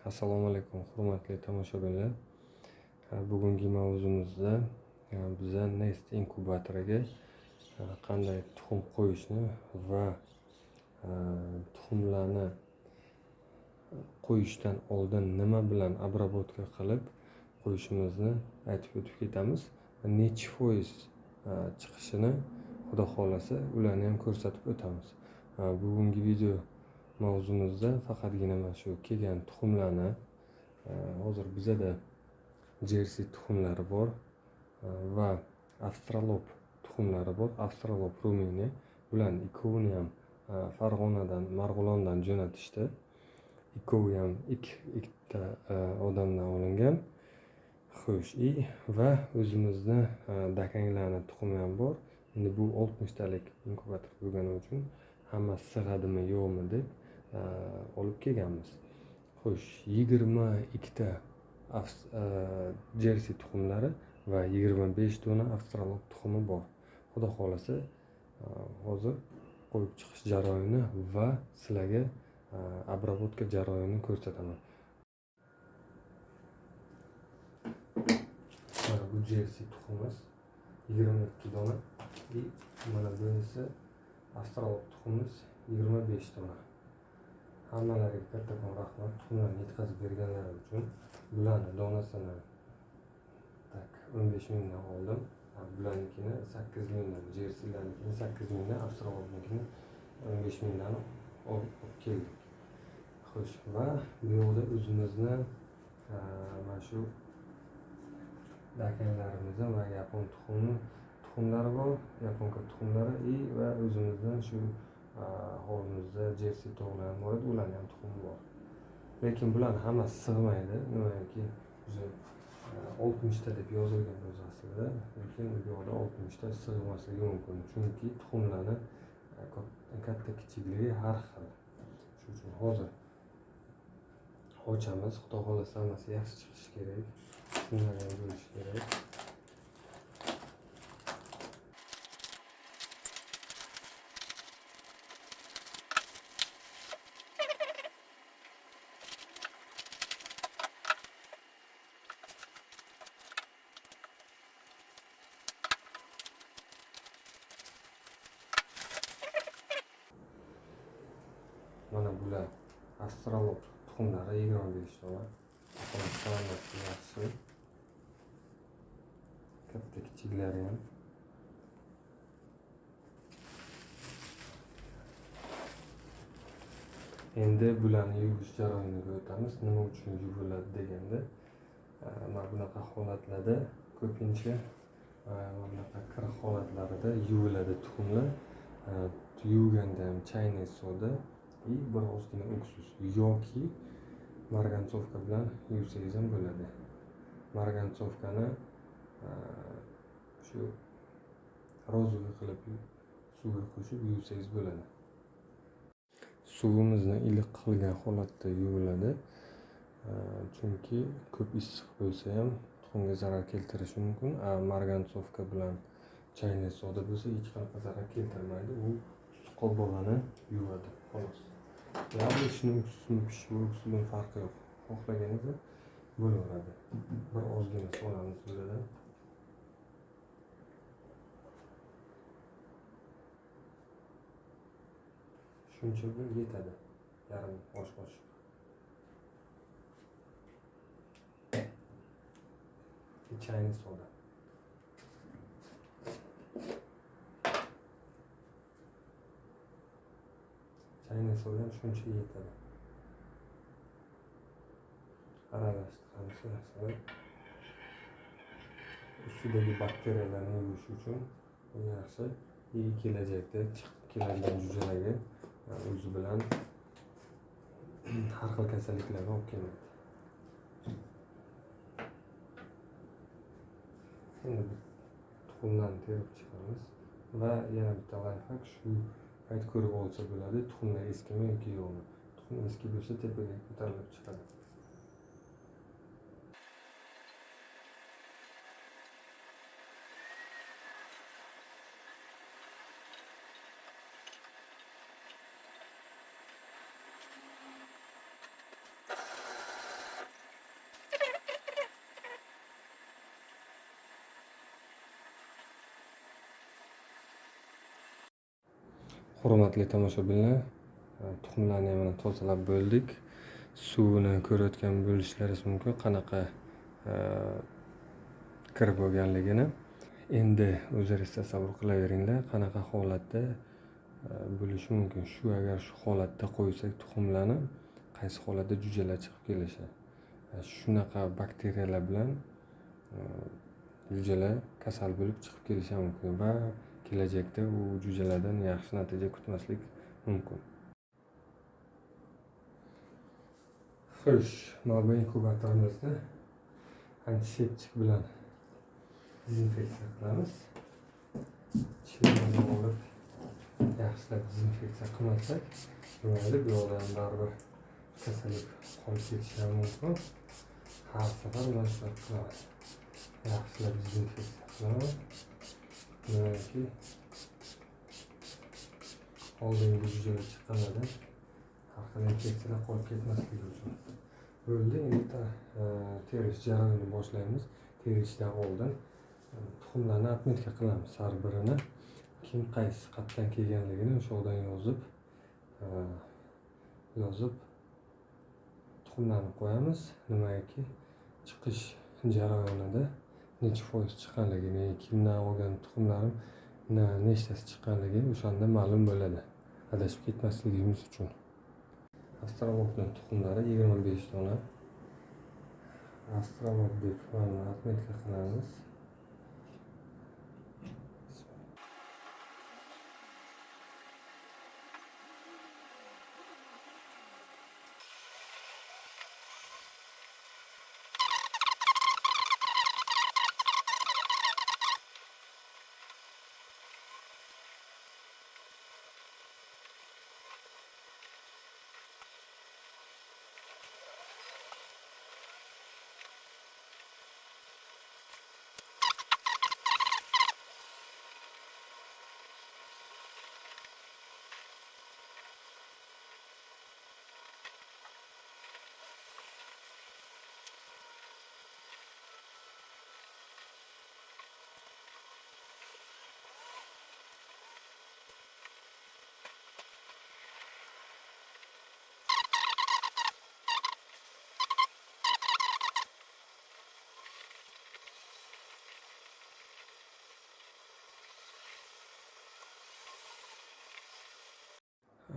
Assalomu alaykum, hurmatli tomoshabinlar. Bugungi mavzumizda biza Nest inkubatoriga qanday tuxum qo'yishni va tuxumlarni qo'yishdan oldin nima bilan обработка qilib qo'yishimizni aytib o'tib ketamiz. Necha foiz chiqishini xudo xohlasa ularni ham ko'rsatib o'tamiz. Bugungi video mavzumizda faqatgina mana shu kelgan tuxumlarni hozir bizada Jersey tuxumlari bor va Avstralop tuxumlari bor. Avstralop rumini bularni ikkovini ham Farg'onadan, Marg'ilondan jo'natishdi. Ikkovi ham ikkita odamdan olingan. Xo'sh, va o'zimizni dakanglarni tuxumi ham bor. Endi bu 60 talik inkubator bo'lgani uchun hammasi sig'adimi yo'qmi deb olib kelganmiz. Xo'sh, 22 ta Jersey tuxumlari va 25 dona Avstralop tuxumi bor. Xudo xohlasa hozir qo'yib chiqish jarayoni va sizlarga обработка jarayonini ko'rsataman. Mana bu Jersey tuxumimiz 22 dona. Mana bunisi Avstralop tuxumimiz 25 dona. Hammalariga kattakon rahmat tuxumlarni yetkazib berganlari uchun. Bularni donasini 15 mingdan oldim. Bularnikini 8 mingdan, Jerseylarnikini 8 mingdan, Avstralopnikini 15 mingdan olib keldik. Xo'sh, va bu yoqda o'zimizni mana shu dakanglarimizni va yapon tuxumlari bor, yaponka tuxumlari va o'zimizdan shu hovlimizda Jersey tog'lari bor edi, ularning ham tuxumi bor. Lekin bularning hammasi sig'maydi. Nimaiki, 60 ta deb yozilgan o'z aslida, lekin bu yoqda 60 ta sig'masligi mumkin. Chunki tuxumlarni katta kichikligi har xil. Shuning uchun hozir ochamiz. Xudo xohlasa hammasi yaxshi chiqishi kerak. Shunday ham bo'lishi kerak. Mana bular Avstralop tuxumlari 25 dona. Salamati yaxshi. Katta kichiklari ham. Endi bularni yuvish jarayoniga o'tamiz. Nima uchun yuviladi deganda, mana bunaqa holatlarda ko'pincha mana bunaqa kir holatlarida yuviladi tuxumlar. Yuvganda ham chaynak soda bir ozgina uksus yoki margansovka bilan yuvsangiz ham bo'ladi. Margansovkani shu rozova qilib suvga qo'shib yuvsangiz bo'ladi. Suvimizni iliq qilgan holatda yuviladi. Chunki ko'p issiq bo'lsa ham tuxumga zarar keltirishi mumkin. Margansovka bilan chaynak soda bo'lsa hech qanaqa zarar keltirmaydi. U qobig'ini yuvadi, xolos. Bu ishning usulning farqi yo'q. Xohlaganingizda bo'laveradi. Bir ozgina solamiz burada. Shuncha bir yetadi. Yarim osh qoshiq. Chaynak soda. Chaynak soda ham shuncha yetadi. Aralashtiramiz yaxshilab. Ustidagi bakteriyalarni yuvish uchun yaxshi. Kelajakda chiqib keladigan jo'jalarga o'zi bilan har xil kasalliklarni olib keladi. Endi tuxumlarni terib chiqamiz va yana bitta layfhak, shu payt ko'rib olsa bo'ladi, tuxumlar eskimi yoki yo'qmi. Tuxum eski bo'lsa tepaga ko'tarilib chiqadi. Hurmatli tomoshabinlar, tuxumlarni mana tozalab bo'ldik. Suvini ko'rayotgan bo'lishlaringiz mumkin, qanaqa kirib bo'lganligini. Endi o'zingiz tasavvur qilaveringlar, qanaqa holatda bo'lishi mumkin. Agar shu holatda qo'ysak tuxumlarni, qaysi holatda jo'jalar chiqib kelishi. Shunaqa bakteriyalar bilan jo'jalar kasal bo'lib chiqib kelishi mumkin va kelajakda u jo'jalardan yaxshi natija kutmaslik mumkin. Xo'sh, mana bu inkubatorimizni antiseptik bilan dezinfeksiya qilamiz. Chimlarni olib yaxshilab dezinfeksiya qilmasak, mayli bu yoqdan baribir kasallik qolib ketishi mumkin. Har safar mana shunday qilamiz. Yaxshilab dezinfeksiya qilamiz. Yoki oldingi jo'jalar chiqqanlardan har xil infeksiyalar qolib ketmasligi uchun. Bo'ldi, endi terish jarayonini boshlaymiz. Terishdan oldin tuxumlarni отметка qilamiz. Har birini kim qaysi qatdan kelganligini o'sha yerdan yozib tuxumlarni qo'yamiz. Nimaki chiqish jarayonida necha foiz chiqqanligini, kimdan olgan tuxumlarim nechtasi chiqqanligi o'shanda ma'lum bo'ladi. Adashib ketmasligimiz uchun. Astrologning tuxumlari 25 dona. Astrolog deb отметка qilamiz.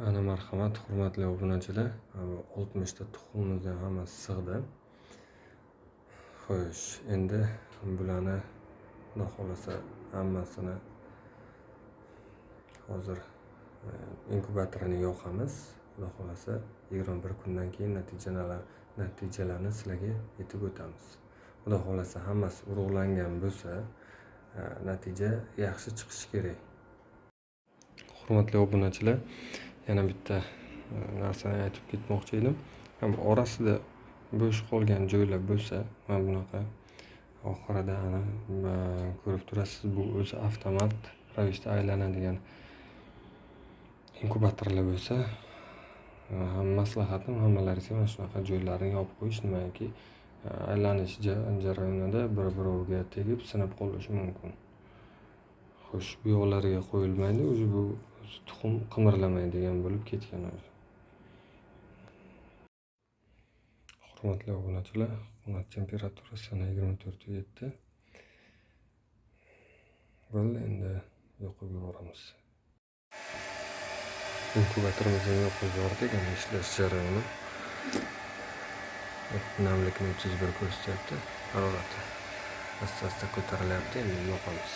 Ana marhamat, hurmatli obunachilar, 60 ta tuxumimizdan hammasi sig'di. Xo'sh, endi bularni xudo xolasa hammasini hozir inkubatorni yoqamiz. Xudo xolasa 21 kundan keyin natijalarni sizlarga yetib o'tamiz. Xudo xolasa hammasi urug'langan bo'lsa, natija yaxshi chiqishi kerak. Hurmatli obunachilar, yana bitta narsani aytib ketmoqchi edim. Ham orasida bo'sh qolgan joylar bo'lsa, mana bunaqa oxirida ana ko'rib turasiz, bu o'zi avtomat ravishda aylanadigan inkubatorlar bo'lsa, maslahatim hammalaringizga mana shunaqa joylarni yopib qo'yish, nimaki aylanish jarayonida bir-biriga tegib sinib qolishi mumkin. Xo'sh, bu yoqlariga qo'yilmaydi, o'zi bu tuxum qimirlamaydigan bo'lib ketgan. Hurmatli obunachilar, xona temperaturasi 24.7. Bo'ldi, endi yoqib yuboramiz. Inkubatorimizni yoqib yubordik, endi ishlash jarayoni. Namlikni 31 ko'rsatyapti, harorati asta-asta ko'tarilyapti, endi yoqamiz.